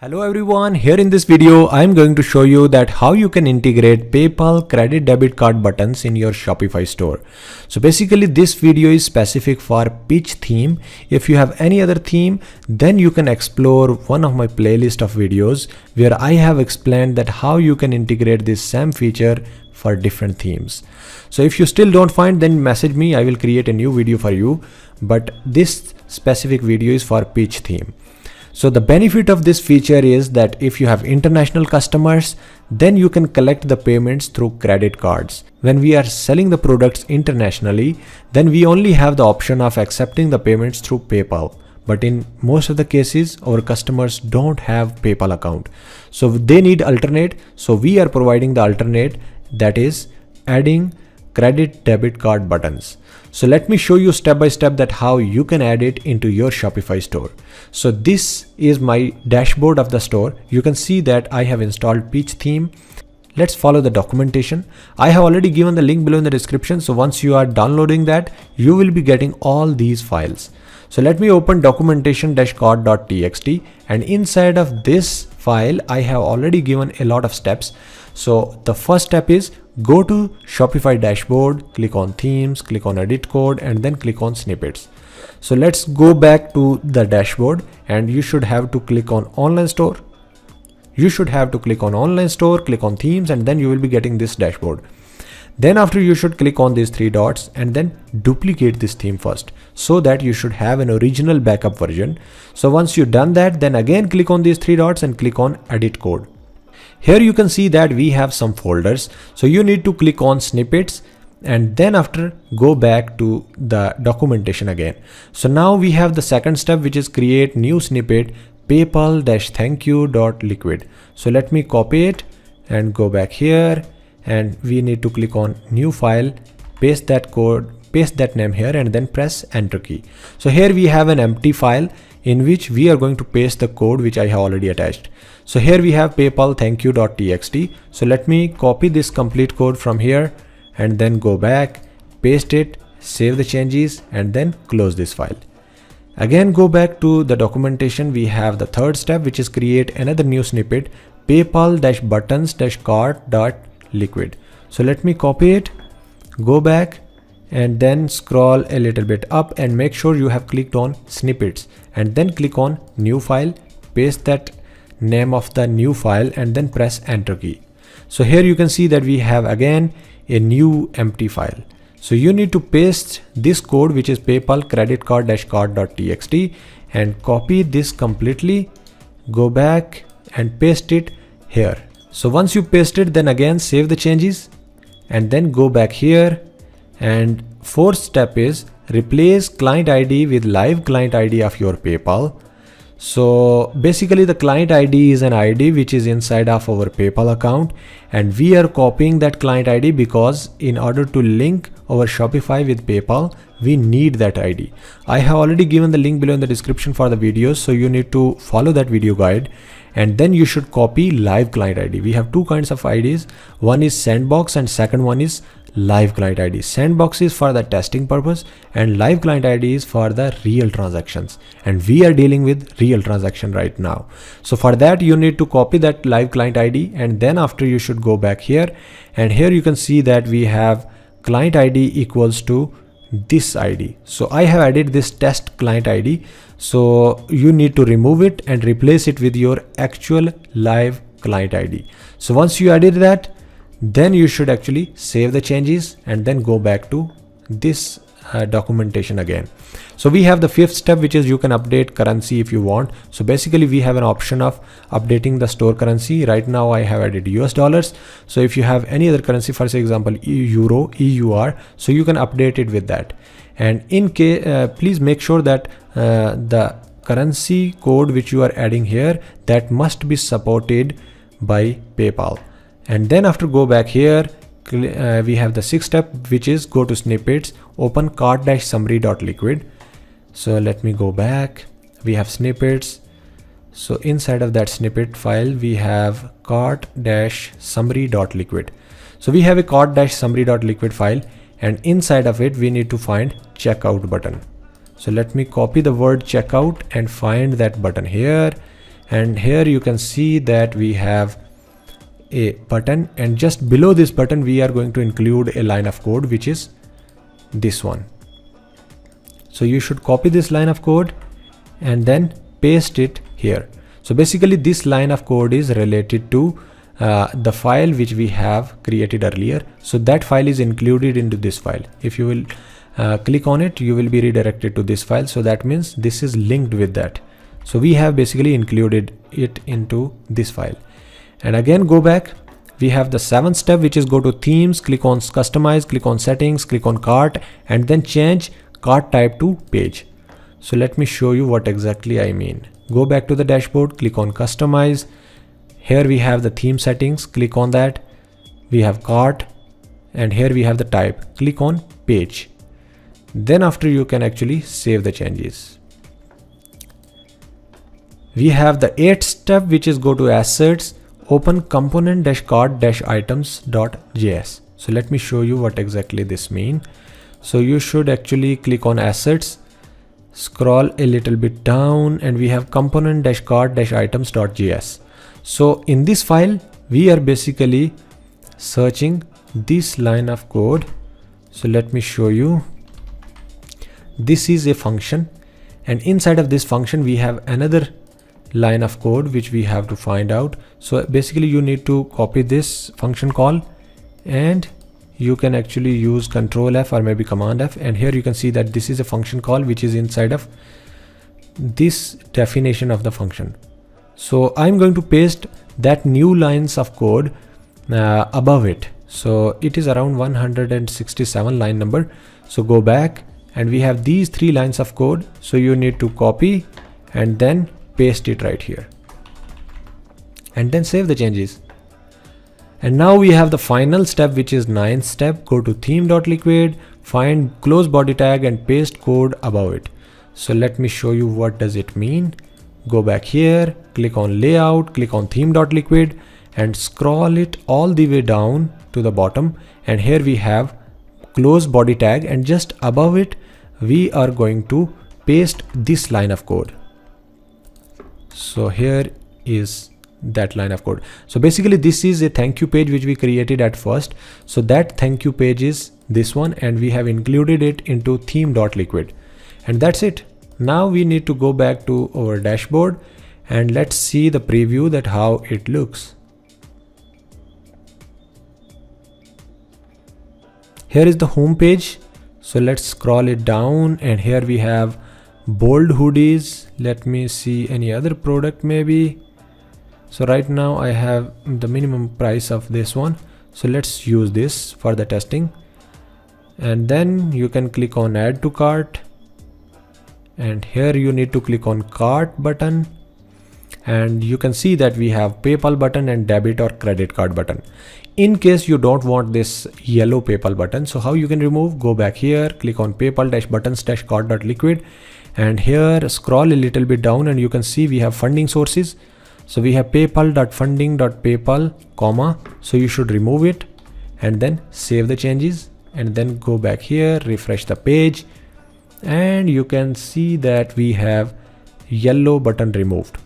Hello everyone, here in this video I am going to show you that how you can integrate PayPal credit debit card buttons in your Shopify store. So basically this video is specific for Peach theme. If you have any other theme, then you can explore one of my playlist of videos where I have explained that how you can integrate this same feature for different themes. So if you still don't find, then message me, I will create a new video for you. But this specific video is for Peach theme. So the benefit of this feature is that if you have international customers, then you can collect the payments through credit cards. When we are selling the products internationally, then we only have the option of accepting the payments through PayPal. But in most of the cases, our customers don't have PayPal account. So they need alternate. So we are providing the alternate, that is adding credit debit card buttons. So let me show you step by step that how you can add it into your Shopify store. So this is my dashboard of the store. You can see that I have installed Peach theme. Let's follow the documentation. I have already given the link below in the description. So once you are downloading that, you will be getting all these files. So let me open documentation-card.txt, and inside of this file, I have already given a lot of steps. So the first step is go to Shopify dashboard, click on themes, click on edit code, and then click on snippets. So let's go back to the dashboard, and you should have to click on online store. You should have to click on online store, click on themes, and then you will be getting this dashboard. Then after, you should click on these three dots and then duplicate this theme first, so that you should have an original backup version. So once you've done that, then again click on these three dots and click on edit code. Here you can see that we have some folders. So you need to click on snippets, and then after go back to the documentation again. So now we have the second step, which is create new snippet paypal-thankyou.liquid. So let me copy it and go back here, and we need to click on new file, paste that code, paste that name here, and then press enter key. So here we have an empty file in which we are going to paste the code which I have already attached. So here we have paypal-thankyou.txt. So let me copy this complete code from here and then go back, paste it, save the changes, and then close this file. Again, go back to the documentation. We have the third step, which is create another new snippet paypal-buttons-card.liquid. So let me copy it, go back, and then scroll a little bit up and make sure you have clicked on snippets, and then click on new file, paste that name of the new file, and then press enter key. So here you can see that we have again a new empty file. So you need to paste this code, which is PayPal credit card-card.txt, and copy this completely, go back and paste it here. So once you paste it, then again save the changes and then go back here. And fourth step is replace client ID with live client ID of your PayPal. So basically the client ID is an ID which is inside of our PayPal account, and we are copying that client ID because in order to link our Shopify with PayPal, we need that ID. I have already given the link below in the description for the videos, so you need to follow that video guide, and then you should copy live client ID. We have two kinds of IDs. One is sandbox and second one is live client ID. Sandbox is for the testing purpose and live client ID is for the real transactions, and we are dealing with real transaction right now. So for that, you need to copy that live client ID, and then after you should go back here, and here you can see that we have client ID equals to this ID. So I have added this test client ID. So you need to remove it and replace it with your actual live client ID. So once you added that, then you should actually save the changes and then go back to this documentation again. So we have the fifth step, which is you can update currency if you want. So basically we have an option of updating the store currency. Right now I have added US dollars. So if you have any other currency, for example euro, EUR, so you can update it with that. And in case please make sure that the currency code which you are adding here, that must be supported by PayPal. And then after go back here, we have the sixth step, which is go to snippets, open cart-summary.liquid. So let me go back. We have snippets. So inside of that snippet file, we have cart-summary.liquid. So we have a cart-summary.liquid file, and inside of it, we need to find checkout button. So let me copy the word checkout and find that button here. And here you can see that we have a button, and just below this button we are going to include a line of code, which is this one. So you should copy this line of code and then paste it here. So basically this line of code is related to the file which we have created earlier. So that file is included into this file. If you will click on it, you will be redirected to this file. So that means this is linked with that. So we have basically included it into this file. And again, go back. We have the 7th step, which is go to themes, click on customize, click on settings, click on cart, and then change cart type to page. So let me show you what exactly I mean. Go back to the dashboard, click on customize. Here we have the theme settings, click on that. We have cart, and here we have the type, click on page. Then after, you can actually save the changes. We have the 8th step, which is go to assets, open component-cart-items.js. So let me show you what exactly this means. So you should actually click on assets, scroll a little bit down, and we have component-cart-items.js. So in this file, we are basically searching this line of code. So let me show you. This is a function, and inside of this function, we have another line of code which we have to find out. So basically you need to copy this function call, and you can actually use Control F or maybe Command F, and here you can see that this is a function call which is inside of this definition of the function. So I'm going to paste that new lines of code above it. So it is around 167 line number. So go back, and we have these 3 lines of code. So you need to copy and then paste it right here, and then save the changes. And now we have the final step, which is 9th step. Go to theme.liquid, find close body tag and paste code above it. So let me show you what does it mean. Go back here, click on layout, click on theme.liquid, and scroll it all the way down to the bottom. And here we have close body tag, and just above it we are going to paste this line of code. So here is that line of code. So basically this is a thank you page which we created at first. So that thank you page is this one, and we have included it into theme.liquid, and that's it. Now we need to go back to our dashboard, and let's see the preview that how it looks. Here is the home page. So let's scroll it down, and here we have bold hoodies. Let me see any other product maybe. So right now I have the minimum price of this one. So let's use this for the testing. And then you can click on add to cart. And here you need to click on cart button. And you can see that we have PayPal button and debit or credit card button. In case you don't want this yellow PayPal button, so how you can remove? Go back here, click on PayPal-buttons-cart.liquid, and here scroll a little bit down, and you can see we have funding sources. So we have paypal.funding.paypal, comma. So you should remove it and then save the changes, and then go back here, refresh the page, and you can see that we have yellow button removed.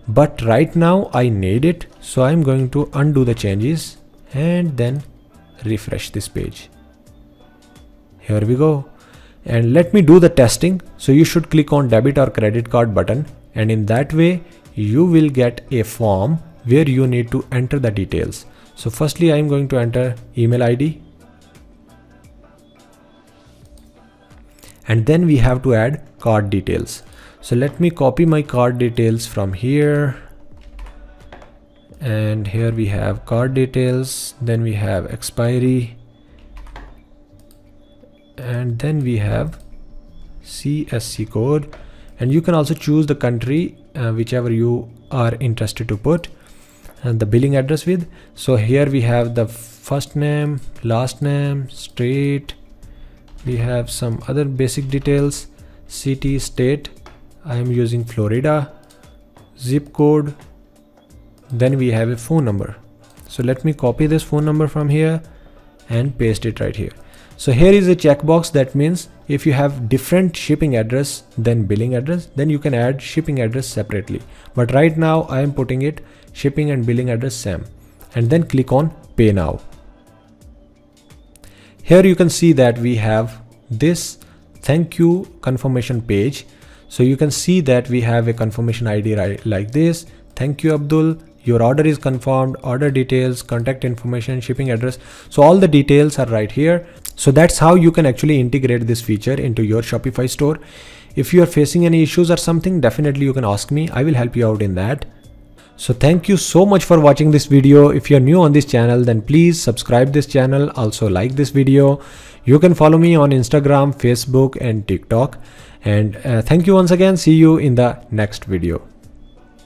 But right now I need it, so I'm going to undo the changes and then refresh this page. Here we go. And let me do the testing. So you should click on debit or credit card button, and in that way you will get a form where you need to enter the details. So firstly I'm going to enter email ID, and then we have to add card details. So let me copy my card details from here, and here we have card details, then we have expiry, and then we have CSC code, and you can also choose the country whichever you are interested to put, and the billing address with. So here we have the first name, last name, street, we have some other basic details, city, state, I am using Florida, zip code, then we have a phone number. So let me copy this phone number from here and paste it right here. So here is a checkbox that means if you have different shipping address than billing address, then you can add shipping address separately. But right now I am putting it shipping and billing address same, and then click on pay now. Here you can see that we have this thank you confirmation page. So you can see that we have a confirmation ID right like this. Thank you Abdul, your order is confirmed, order details, contact information, shipping address. So all the details are right here. So that's how you can actually integrate this feature into your Shopify store. If you are facing any issues or something, definitely you can ask me. I will help you out in that. So thank you so much for watching this video. If you're new on this channel, then please subscribe this channel. Also like this video. You can follow me on Instagram, Facebook and TikTok. And thank you once again. See you in the next video.